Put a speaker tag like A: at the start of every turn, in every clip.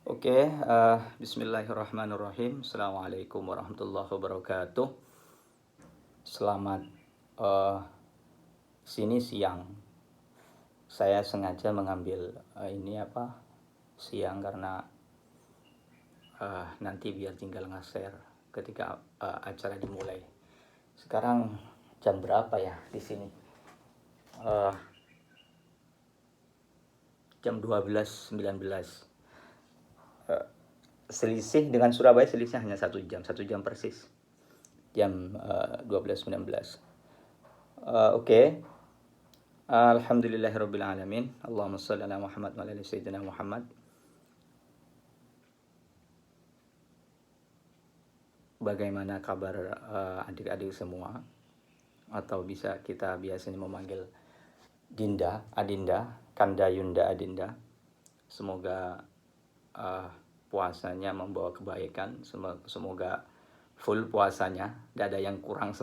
A: Bismillahirrahmanirrahim. Assalamualaikum warahmatullahi wabarakatuh. Selamat sini siang. Saya sengaja mengambil ini siang karena nanti biar tinggal nge-share ketika acara dimulai. Sekarang jam berapa ya di sini? Jam 12.19. Selisih dengan Surabaya selisih hanya 1 jam persis. Jam 12.19. Oke. Alhamdulillahirabbil alamin. Allahumma shalli ala Muhammad wa ala ali sayyidina Muhammad. Bagaimana kabar adik-adik semua? Atau bisa kita biasanya memanggil Dinda, Adinda, Kanda Yunda Adinda. Semoga puasanya membawa kebaikan. Semoga full puasanya, tidak ada yang kurang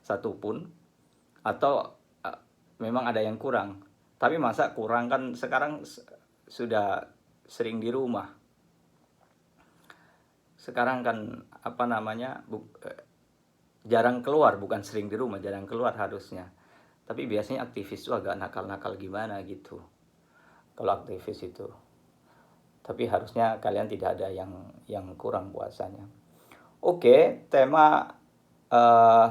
A: satupun. Atau memang ada yang kurang. Tapi masa kurang, kan sekarang sudah sering di rumah. Sekarang kan jarang keluar, bukan sering di rumah, jarang keluar harusnya. Tapi biasanya aktivis itu agak nakal-nakal gimana gitu. Kalau aktivis itu. Tapi harusnya kalian tidak ada yang kurang puasanya. Oke, tema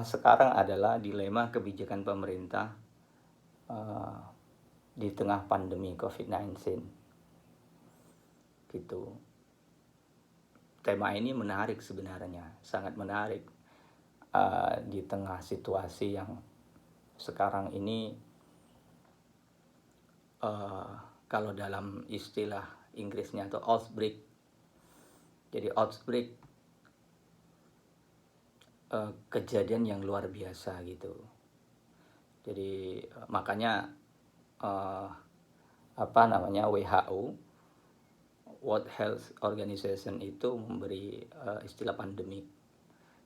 A: sekarang adalah dilema kebijakan pemerintah di tengah pandemi COVID-19. Gitu. Tema ini menarik sebenarnya, sangat menarik di tengah situasi yang sekarang ini kalau dalam istilah Inggrisnya atau outbreak. Jadi outbreak kejadian yang luar biasa gitu. Jadi makanya WHO, World Health Organization itu memberi istilah pandemik.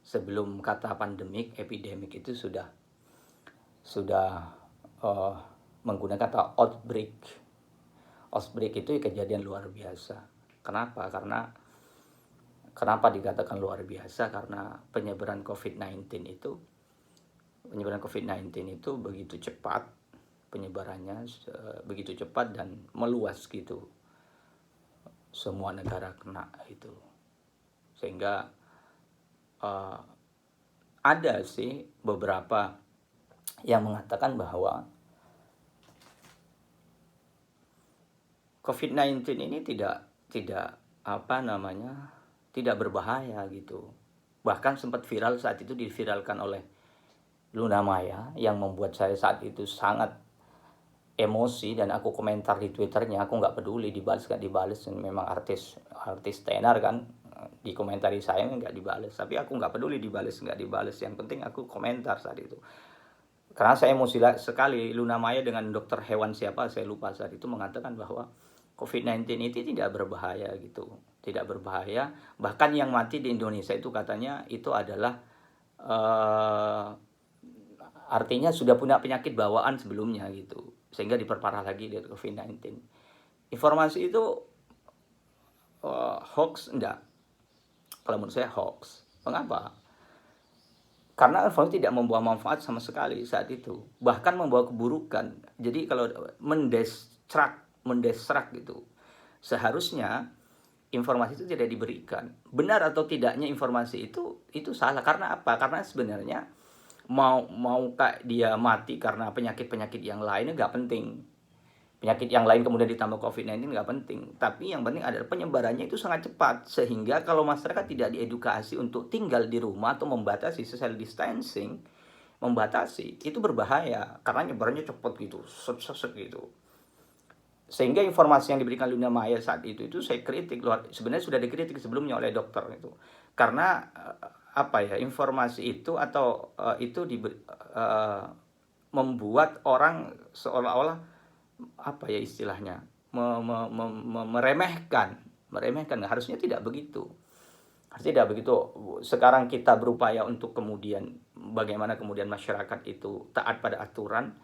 A: Sebelum kata pandemik, epidemik itu sudah menggunakan kata outbreak. Outbreak itu kejadian luar biasa. Kenapa? Kenapa dikatakan luar biasa? Karena penyebaran COVID-19 itu begitu cepat, penyebarannya begitu cepat dan meluas gitu. Semua negara kena itu. Sehingga ada sih beberapa yang mengatakan bahwa COVID-19 ini tidak berbahaya gitu. Bahkan sempat viral saat itu, diviralkan oleh Luna Maya, yang membuat saya saat itu sangat emosi, dan aku komentar di Twitternya. Aku nggak peduli dibalas nggak dibalas, memang artis tenar kan, dikomentari saya nggak dibalas, tapi aku nggak peduli dibalas nggak dibalas, yang penting aku komentar saat itu. Karena saya emosi sekali. Luna Maya dengan dokter hewan siapa saya lupa saat itu mengatakan bahwa COVID-19 itu tidak berbahaya gitu, tidak berbahaya. Bahkan yang mati di Indonesia itu katanya itu adalah artinya sudah punya penyakit bawaan sebelumnya gitu, sehingga diperparah lagi dari COVID-19. Informasi itu hoax enggak? Kalau menurut saya hoax. Mengapa? Karena informasi tidak membawa manfaat sama sekali saat itu, bahkan membawa keburukan. Jadi kalau mendestrak gitu, seharusnya informasi itu tidak diberikan. Benar atau tidaknya informasi itu salah. Karena apa? Karena sebenarnya mau dia mati karena penyakit yang lainnya nggak penting. Penyakit yang lain kemudian ditambah COVID-19 nggak penting. Tapi yang penting adalah penyebarannya itu sangat cepat. Sehingga kalau masyarakat tidak diedukasi untuk tinggal di rumah atau membatasi social distancing, itu berbahaya. Karena nyebarannya cepat gitu, gitu. Sehingga informasi yang diberikan Luna Maya saat itu saya kritik. Sebenarnya sudah dikritik sebelumnya oleh dokter itu. Karena informasi itu atau membuat orang seolah-olah istilahnya meremehkan. Harusnya tidak begitu. Sekarang kita berupaya untuk kemudian bagaimana kemudian masyarakat itu taat pada aturan,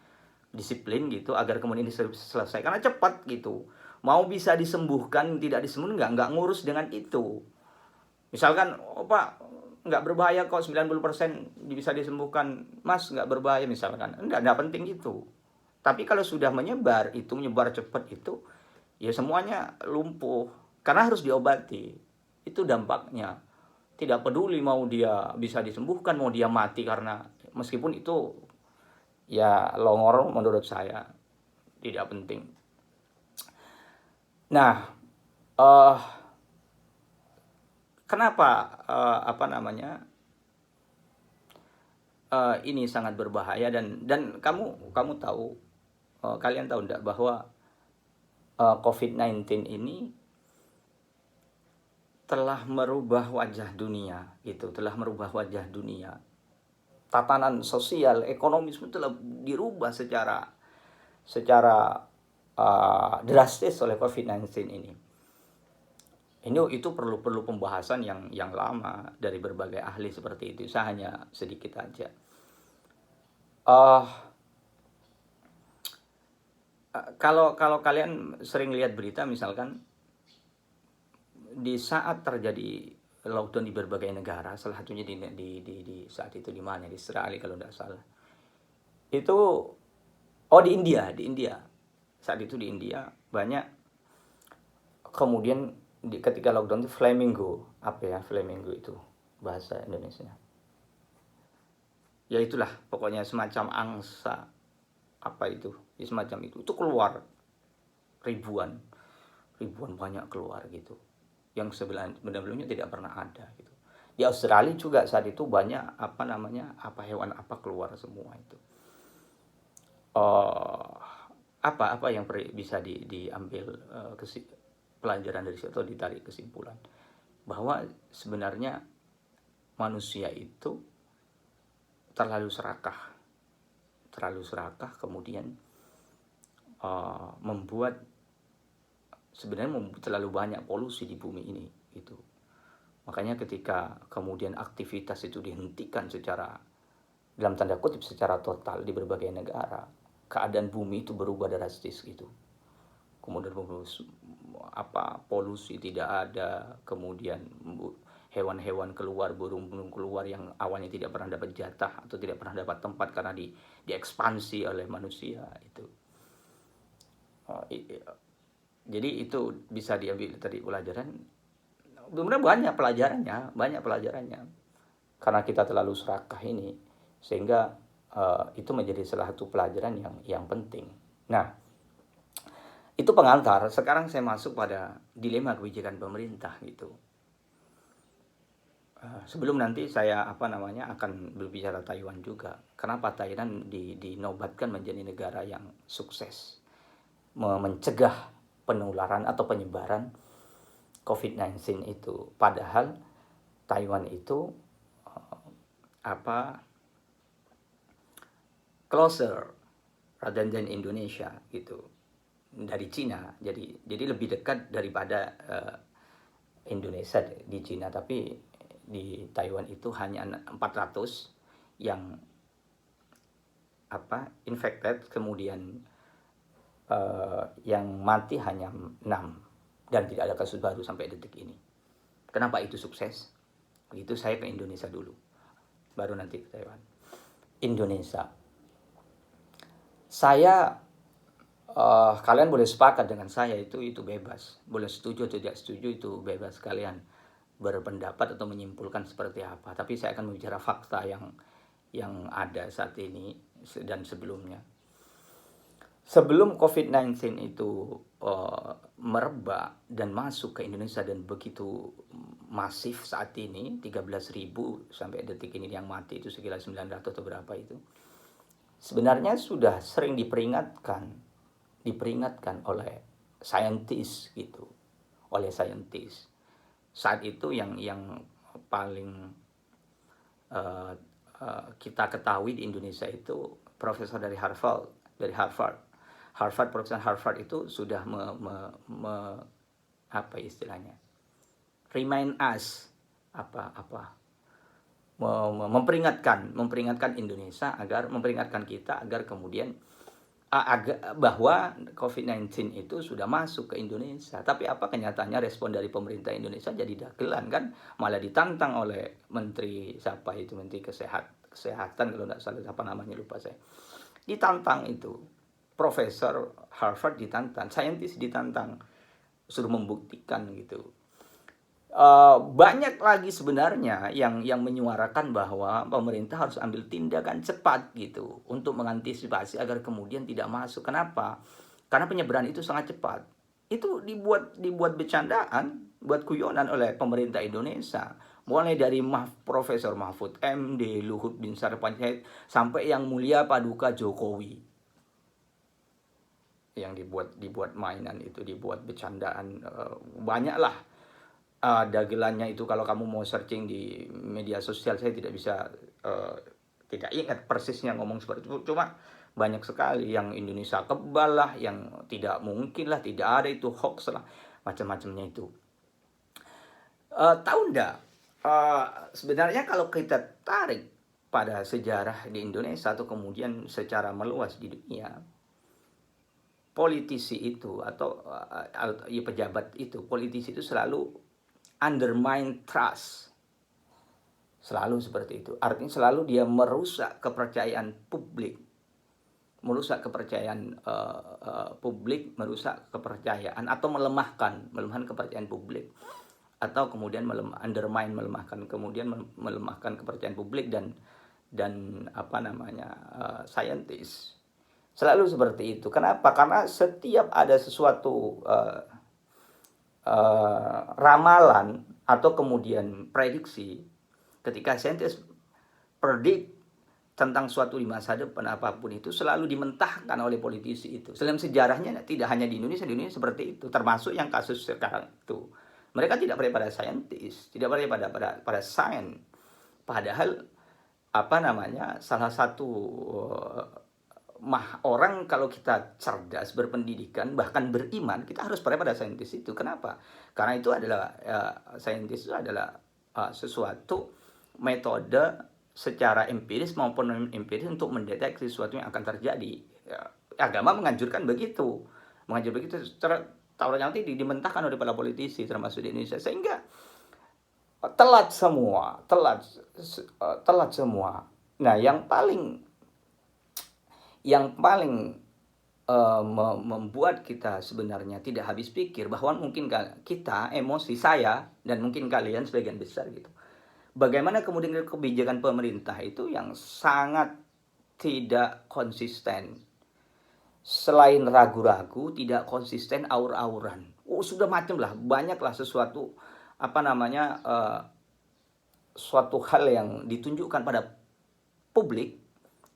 A: disiplin gitu, agar kemudian diselesaikan karena cepat gitu. Mau bisa disembuhkan, tidak disembuhkan, nggak ngurus dengan itu. Misalkan, oh Pak, nggak berbahaya kok, 90% bisa disembuhkan. Mas, nggak berbahaya misalkan. Nggak penting itu. Tapi kalau sudah menyebar cepat itu, ya semuanya lumpuh. Karena harus diobati. Itu dampaknya. Tidak peduli mau dia bisa disembuhkan, mau dia mati karena, meskipun itu ya longor menurut saya tidak penting. Nah, eh kenapa apa namanya ini sangat berbahaya, dan kamu tahu, kalian tahu enggak bahwa COVID-19 ini telah merubah wajah dunia, gitu, telah merubah wajah dunia. Tatanan sosial, ekonomi semua telah dirubah secara drastis oleh COVID-19 ini. Itu perlu pembahasan yang lama dari berbagai ahli seperti itu. Saya hanya sedikit aja. Kalau kalian sering lihat berita, misalkan di saat terjadi lockdown di berbagai negara, salah satunya di saat itu di mana, di Australia kalau tidak salah. Itu di India. Saat itu di India banyak, kemudian ketika lockdown itu flamingo, flamingo itu bahasa Indonesia. Ya itulah pokoknya semacam angsa, semacam itu keluar ribuan banyak keluar gitu, yang sebelumnya tidak pernah ada gitu. Di Australia juga saat itu banyak hewan keluar semua itu. Apa yang bisa diambil pelajaran dari situ, atau ditarik kesimpulan bahwa sebenarnya manusia itu terlalu serakah, kemudian membuat terlalu banyak polusi di bumi ini gitu. Makanya ketika kemudian aktivitas itu dihentikan secara, dalam tanda kutip, secara total di berbagai negara, keadaan bumi itu berubah drastis gitu. Kemudian polusi tidak ada, kemudian hewan-hewan keluar, burung-burung keluar yang awalnya tidak pernah dapat jatah atau tidak pernah dapat tempat karena diekspansi oleh manusia itu. Jadi itu bisa diambil tadi pelajaran. Benar-benar banyak pelajarannya. Karena kita terlalu serakah ini, sehingga itu menjadi salah satu pelajaran yang penting. Nah, itu pengantar. Sekarang saya masuk pada dilema kebijakan pemerintah gitu. Sebelum nanti saya akan berbicara Taiwan juga. Kenapa Thailand dinobatkan menjadi negara yang sukses mencegah penularan atau penyebaran COVID-19 itu. Padahal Taiwan itu closer rather than Indonesia gitu, dari Cina. Jadi lebih dekat daripada Indonesia di Cina, tapi di Taiwan itu hanya 400 yang infected, kemudian yang mati hanya 6, dan tidak ada kasus baru sampai detik ini. Kenapa itu sukses? Begitu saya ke Indonesia dulu, baru nanti ke Taiwan. Indonesia, saya kalian boleh sepakat dengan saya, itu bebas, boleh setuju atau tidak setuju, itu bebas kalian berpendapat atau menyimpulkan seperti apa. Tapi saya akan membicara fakta yang ada saat ini dan sebelumnya. Sebelum COVID-19 itu merebak dan masuk ke Indonesia dan begitu masif saat ini, 13.000 sampai detik ini yang mati itu sekitar 900 atau berapa itu. Sebenarnya sudah sering diperingatkan oleh saintis gitu, Saat itu yang paling kita ketahui di Indonesia itu profesor dari Harvard, profesor Harvard itu sudah remind us, memperingatkan Indonesia, memperingatkan kita agar kemudian bahwa COVID-19 itu sudah masuk ke Indonesia. Tapi apa kenyataannya respon dari pemerintah Indonesia jadi dagelan kan, malah ditantang oleh menteri siapa itu, menteri kesehatan kalau tidak salah, siapa namanya lupa saya. Ditantang itu. Profesor Harvard ditantang, saintis ditantang, suruh membuktikan gitu. Banyak lagi sebenarnya yang menyuarakan bahwa pemerintah harus ambil tindakan cepat gitu untuk mengantisipasi agar kemudian tidak masuk. Kenapa? Karena penyebaran itu sangat cepat. Itu dibuat bercandaan, buat guyonan oleh pemerintah Indonesia. Mulai dari Profesor Mahfud MD, Luhut bin Sarpanjaitan, sampai yang mulia Paduka Jokowi. Yang dibuat mainan itu, dibuat bercandaan, banyaklah. Dagelannya itu kalau kamu mau searching di media sosial, saya tidak bisa, tidak ingat persisnya ngomong seperti itu, cuma banyak sekali yang Indonesia kebal lah, yang tidak mungkin lah, tidak ada, itu hoax lah, macam-macamnya itu. Tahu enggak, sebenarnya kalau kita tarik pada sejarah di Indonesia atau kemudian secara meluas di dunia, politisi itu atau pejabat itu, politisi itu selalu undermine trust. Selalu seperti itu. Artinya selalu dia merusak kepercayaan publik. Merusak kepercayaan publik, merusak kepercayaan atau melemahkan kepercayaan publik. Atau kemudian melemahkan kepercayaan publik dan saintis. Selalu seperti itu. Kenapa? Karena setiap ada sesuatu ramalan atau kemudian prediksi, ketika saintis predik tentang suatu di masa depan apapun itu selalu dimentahkan oleh politisi itu. Dalam sejarahnya tidak hanya di Indonesia seperti itu, termasuk yang kasus sekarang itu. Mereka tidak percaya pada saintis, tidak percaya pada sains. Padahal salah satu orang kalau kita cerdas, berpendidikan, bahkan beriman, kita harus percaya pada saintis itu. Kenapa? Karena itu adalah saintis itu adalah sesuatu metode secara empiris maupun non empiris untuk mendeteksi sesuatu yang akan terjadi. Agama menganjurkan begitu. Tahu nanti dimentahkan oleh para politisi termasuk di Indonesia, sehingga telat semua. Nah, yang paling membuat kita sebenarnya tidak habis pikir, bahwa mungkin kita, emosi saya dan mungkin kalian sebagian besar gitu, bagaimana kemudian kebijakan pemerintah itu yang sangat tidak konsisten. Selain ragu-ragu, tidak konsisten, aur-auran. Sudah macam lah, banyaklah sesuatu suatu hal yang ditunjukkan pada publik,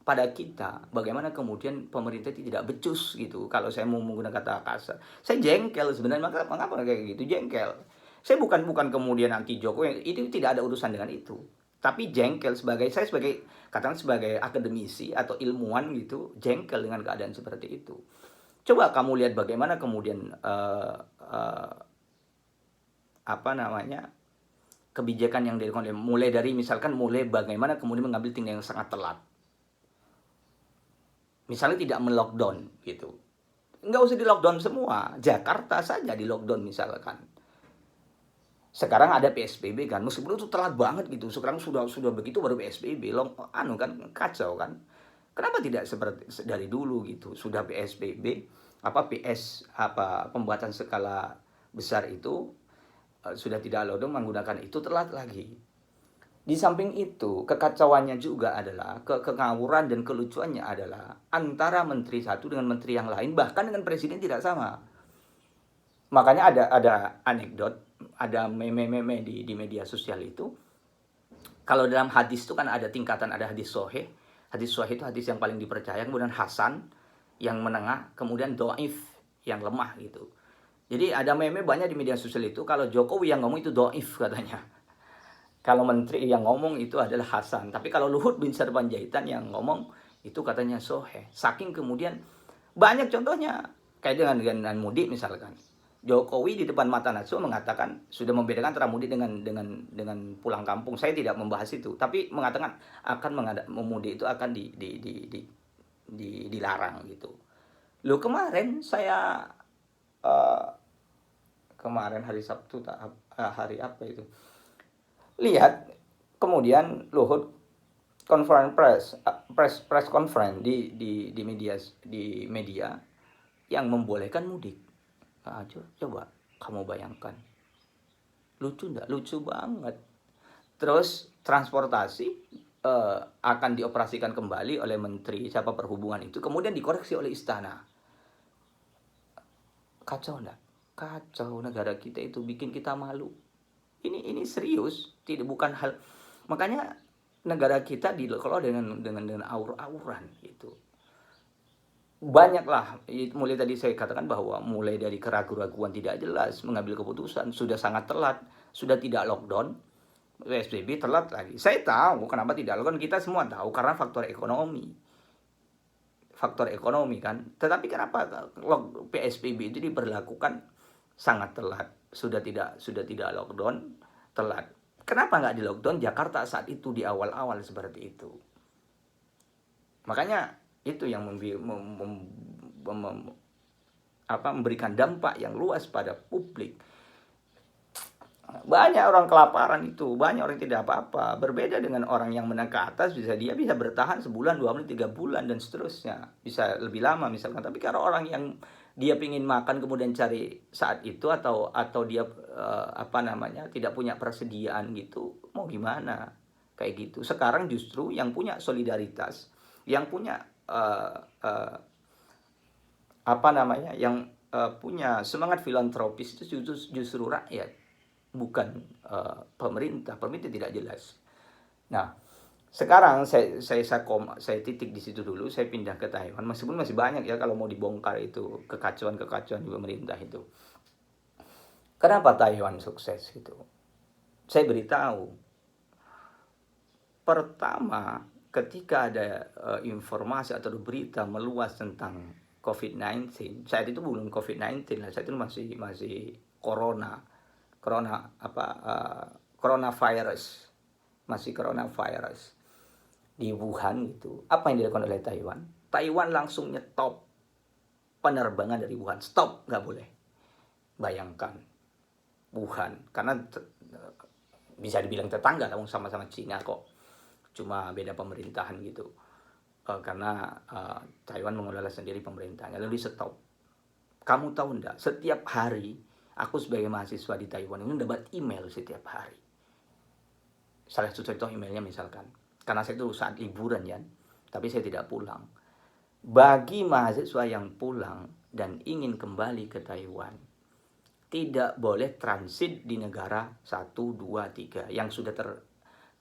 A: pada kita, bagaimana kemudian pemerintah tidak becus gitu. Kalau saya mau menggunakan kata kasar, saya jengkel sebenarnya. Mengapa kayak gitu, jengkel. Saya bukan kemudian anti Jokowi, itu tidak ada urusan dengan itu. Tapi jengkel sebagai akademisi atau ilmuwan gitu, jengkel dengan keadaan seperti itu. Coba kamu lihat bagaimana kemudian kebijakan yang dilakukan, mulai bagaimana kemudian mengambil tindakan yang sangat telat. Misalnya tidak melockdown gitu. Nggak usah di lockdown semua. Jakarta saja di lockdown misalkan. Sekarang ada PSBB kan. Meskipun itu telat banget gitu. Sekarang sudah begitu baru PSBB. Kacau kan. Kenapa tidak seperti dari dulu gitu. Sudah PSBB, pembuatan skala besar itu sudah tidak lockdown, menggunakan itu telat lagi. Di samping itu, kekacauannya juga adalah, kengawuran dan kelucuannya adalah antara menteri satu dengan menteri yang lain, bahkan dengan presiden tidak sama. Makanya ada anekdot, ada meme di media sosial itu. Kalau dalam hadis itu kan ada tingkatan, ada hadis sahih. Hadis sahih itu hadis yang paling dipercaya, kemudian hasan yang menengah, kemudian dhaif yang lemah gitu. Jadi ada meme banyak di media sosial itu, kalau Jokowi yang ngomong itu dhaif katanya. Kalau menteri yang ngomong itu adalah hasan. Tapi kalau Luhut bin Sarpanjaitan yang ngomong itu katanya sahih. Saking kemudian banyak contohnya. Kayak dengan mudik misalkan. Jokowi di depan mata Natsu mengatakan, sudah membedakan antara mudik dengan pulang kampung. Saya tidak membahas itu. Tapi mengatakan memudik itu akan dilarang gitu. Loh kemarin saya eh, kemarin hari Sabtu hari apa itu? Lihat kemudian Luhut conference press conference di media yang membolehkan mudik. Nah, coba kamu bayangkan. Lucu enggak? Lucu banget. Terus transportasi akan dioperasikan kembali oleh menteri siapa perhubungan itu, kemudian dikoreksi oleh istana. Kacau enggak? Kacau, negara kita itu bikin kita malu. Ini serius, tidak bukan hal. Makanya negara kita dikelola dengan aur-auran gitu. Banyaklah, mulai tadi saya katakan bahwa mulai dari keraguan-raguan tidak jelas mengambil keputusan, sudah sangat telat, sudah tidak lockdown, PSBB telat lagi. Saya tahu kenapa tidak lockdown, kita semua tahu karena faktor ekonomi. Faktor ekonomi kan. Tetapi kenapa PSBB itu diberlakukan sangat telat, sudah tidak lockdown, telat. Kenapa nggak di lockdown Jakarta saat itu di awal-awal seperti itu? Makanya itu yang memberikan dampak yang luas pada publik. Banyak orang kelaparan itu, banyak orang tidak apa-apa. Berbeda dengan orang yang menengah ke atas, dia bisa bertahan sebulan, 2 bulan, 3 bulan dan seterusnya. Bisa lebih lama misalkan. Tapi kalau orang yang dia ingin makan kemudian cari saat itu atau dia tidak punya persediaan gitu, mau gimana? Kayak gitu. Sekarang justru yang punya solidaritas, yang punya yang punya semangat filantropis itu justru rakyat, bukan pemerintah. Pemerintah tidak jelas. Nah, sekarang saya titik di situ dulu, saya pindah ke Taiwan. Meskipun masih banyak ya kalau mau dibongkar itu kekacauan-kekacauan di pemerintah itu. Kenapa Taiwan sukses itu? Saya beritahu. Pertama, ketika ada informasi atau berita meluas tentang COVID-19, saat itu belum COVID-19 lah, saat itu masih coronavirus, masih coronavirus di Wuhan gitu. Apa yang dilakukan oleh Taiwan? Taiwan langsung nyetop penerbangan dari Wuhan, stop, nggak boleh. Bayangkan Wuhan, karena bisa dibilang tetangga, sama-sama Cina kok, cuma beda pemerintahan gitu. Karena Taiwan mengelola sendiri pemerintahnya, lalu di stop. Kamu tahu enggak, setiap hari aku sebagai mahasiswa di Taiwan ini dapat email setiap hari. Salah satu contoh emailnya misalkan, karena saya itu saat liburan ya, tapi saya tidak pulang. Bagi mahasiswa yang pulang dan ingin kembali ke Taiwan, tidak boleh transit di negara 1, 2, 3 yang sudah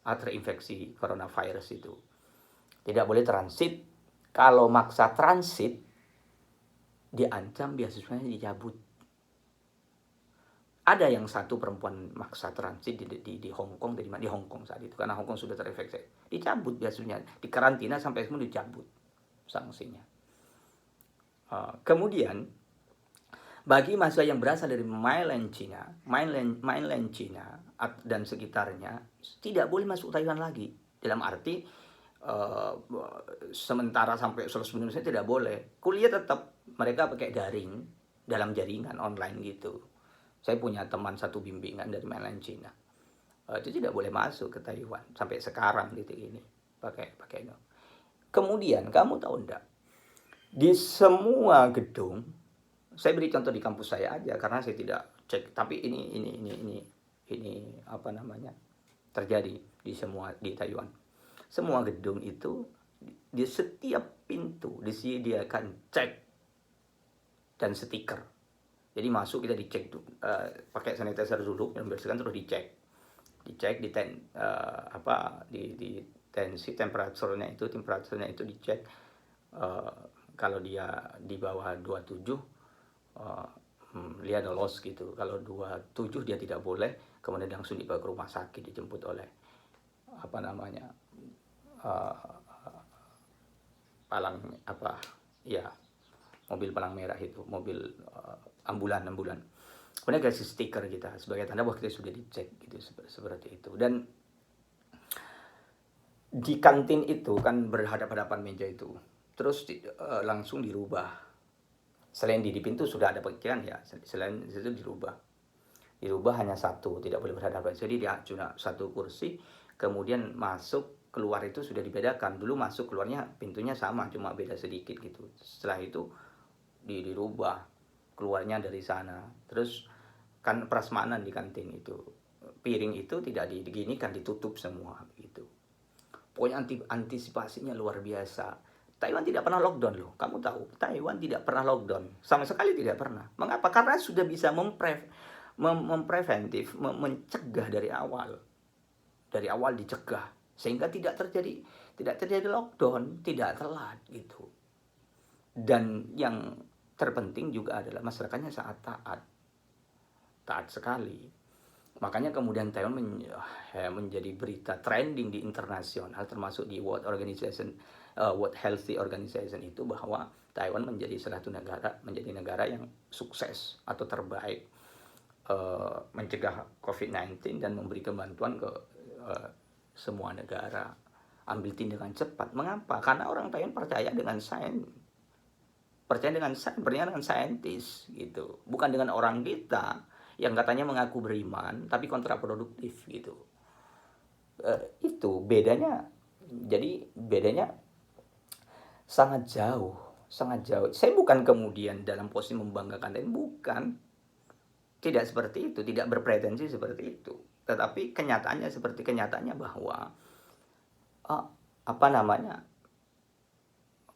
A: terinfeksi coronavirus itu. Tidak boleh transit. Kalau maksa transit, diancam beasiswanya dicabut. Ada yang satu perempuan maksa transit di Hong Kong, di Hong Kong saat itu, karena Hong Kong sudah terinfeksi. Dicabut biasanya, dikarantina sampai semua dicabut sanksinya. Kemudian bagi mahasiswa yang berasal dari mainland China dan sekitarnya, tidak boleh masuk Taiwan lagi. Dalam arti sementara sampai 100 Indonesia tidak boleh. Kuliah tetap mereka pakai daring dalam jaringan online gitu. Saya punya teman satu bimbingan dari mainland China. Itu tidak boleh masuk ke Taiwan sampai sekarang gitu ini. Pakai itu. Kemudian kamu tahu enggak? Di semua gedung, saya beri contoh di kampus saya aja karena saya tidak cek, tapi ini terjadi di Taiwan. Semua gedung itu di setiap pintu disediakan cek dan stiker. Jadi masuk kita dicek pakai sanitizer dulu, yang bersihkan terus dicek di tensi temperaturnya itu dicek. Kalau dia di bawah 27 dia ada loss gitu. Kalau 27 dia tidak boleh, kemudian langsung dibawa ke rumah sakit, dijemput oleh mobil palang merah itu, mobil ambulan. Kemudian kasih stiker kita sebagai tanda bahwa kita sudah dicek gitu, seperti itu. Dan di kantin itu kan berhadapan-hadapan meja itu, terus langsung dirubah selain di pintu sudah ada pikiran ya, selain itu dirubah hanya satu, tidak boleh berhadapan. Jadi dia cuma satu kursi, kemudian masuk keluar itu sudah dibedakan. Dulu masuk keluarnya pintunya sama, cuma beda sedikit gitu. Setelah itu dirubah keluarnya dari sana. Terus kan prasmanan di kantin itu, piring itu tidak diginikan, ditutup semua gitu. Pokoknya antisipasinya luar biasa. Taiwan tidak pernah lockdown loh. Kamu tahu, Taiwan tidak pernah lockdown. Sama sekali tidak pernah. Mengapa? Karena sudah bisa mempreventif, mencegah dari awal. Dari awal dicegah sehingga tidak terjadi lockdown, tidak telat gitu. Dan yang terpenting juga adalah masyarakatnya sangat taat sekali. Makanya kemudian Taiwan menjadi berita trending di internasional, termasuk di World Healthy Organization itu, bahwa Taiwan menjadi menjadi negara yang sukses atau terbaik mencegah COVID-19 dan memberikan bantuan ke semua negara. Ambil tindakan cepat. Mengapa? Karena orang Taiwan percaya dengan saintis gitu. Bukan dengan orang kita yang katanya mengaku beriman tapi kontraproduktif gitu. Itu bedanya. Jadi bedanya sangat jauh. Saya bukan kemudian dalam posisi membanggakan, dan bukan. Tidak seperti itu, tidak berpretensi seperti itu. Tetapi kenyataannya bahwa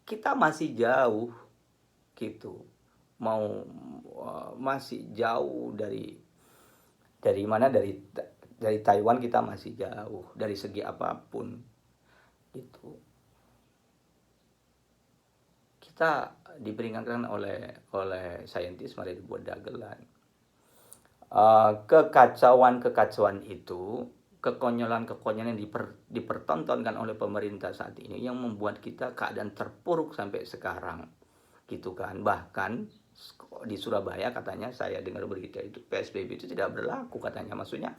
A: kita masih jauh gitu. Masih jauh dari mana, dari Taiwan kita masih jauh dari segi apapun gitu. Kita diperingatkan oleh saintis, mari dibuat dagelan. Kekacauan itu, kekonyolan yang dipertontonkan oleh pemerintah saat ini yang membuat kita keadaan terpuruk sampai sekarang gitu kan. Bahkan di Surabaya katanya, saya dengar berita itu, PSBB itu tidak berlaku katanya. Maksudnya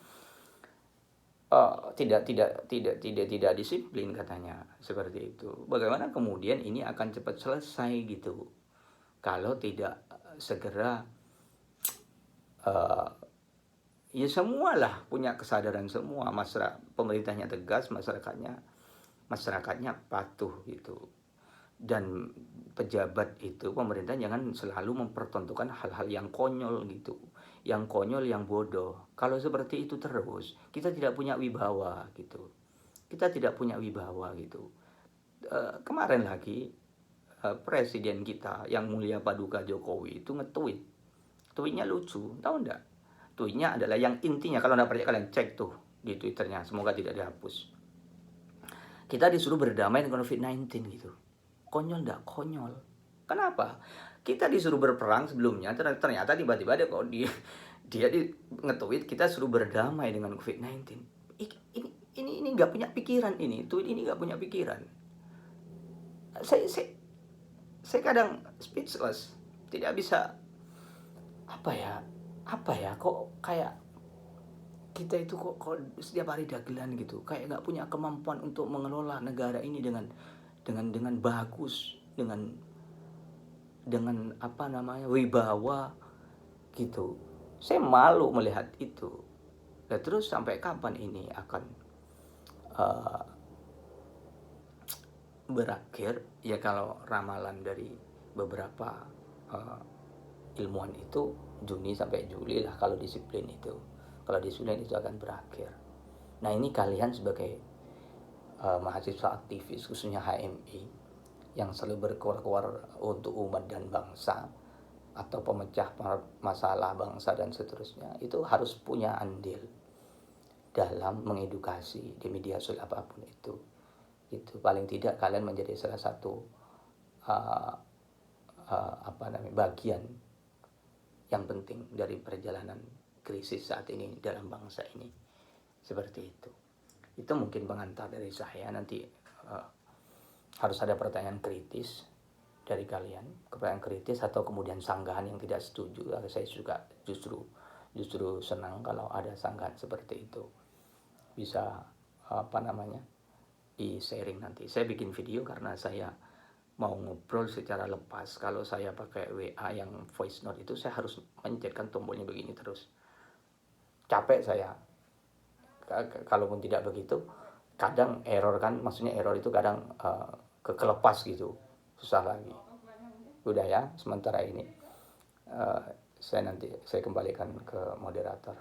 A: tidak disiplin katanya, seperti itu. Bagaimana kemudian ini akan cepat selesai gitu kalau tidak segera ya semualah punya kesadaran semua, pemerintahnya tegas, masyarakatnya patuh gitu. Dan pejabat itu, pemerintah jangan selalu mempertontonkan hal-hal yang konyol gitu, yang konyol, yang bodoh. Kalau seperti itu terus, kita tidak punya wibawa gitu. Kemarin lagi presiden kita yang mulia Paduka Jokowi itu tweetnya lucu, tahu enggak? Tweetnya adalah yang intinya, kalau enggak percaya kalian cek tuh di Twitternya, semoga tidak dihapus. Kita disuruh berdamai dengan COVID-19 gitu. Konyol enggak? Konyol. Kenapa? Kita disuruh berperang sebelumnya, ternyata tiba-tiba dia nge-tweet kita suruh berdamai dengan COVID-19. Ini nggak punya pikiran ini. Tweet ini nggak punya pikiran. Saya kadang speechless, tidak bisa apa ya, kok kayak kita itu kok setiap hari dagelan gitu, kayak nggak punya kemampuan untuk mengelola negara ini dengan bagus, dengan wibawa gitu. Saya malu melihat itu. Dan terus sampai kapan ini akan berakhir? Ya kalau ramalan dari beberapa ilmuwan itu Juni sampai Juli lah kalau disiplin itu. Kalau disiplin itu akan berakhir. Nah ini kalian sebagai mahasiswa aktivis, khususnya HMI, yang selalu berkoar-koar untuk umat dan bangsa, atau pemecah masalah bangsa dan seterusnya, itu harus punya andil dalam mengedukasi di media sosial apapun itu. Paling tidak kalian menjadi salah satu bagian yang penting dari perjalanan krisis saat ini dalam bangsa ini. Seperti itu. Itu mungkin pengantar dari saya. Nanti harus ada pertanyaan kritis dari kalian, pertanyaan kritis atau kemudian sanggahan yang tidak setuju. Saya juga justru senang kalau ada sanggahan seperti itu. Bisa di sharing nanti. Saya bikin video karena saya mau ngobrol secara lepas. Kalau saya pakai WA yang voice note itu saya harus mencetkan tombolnya begini terus. Capek saya. Kalaupun tidak begitu, kadang error kan, maksudnya error itu kadang kelepas gitu, susah lagi. Udah ya, sementara ini saya kembalikan ke moderator.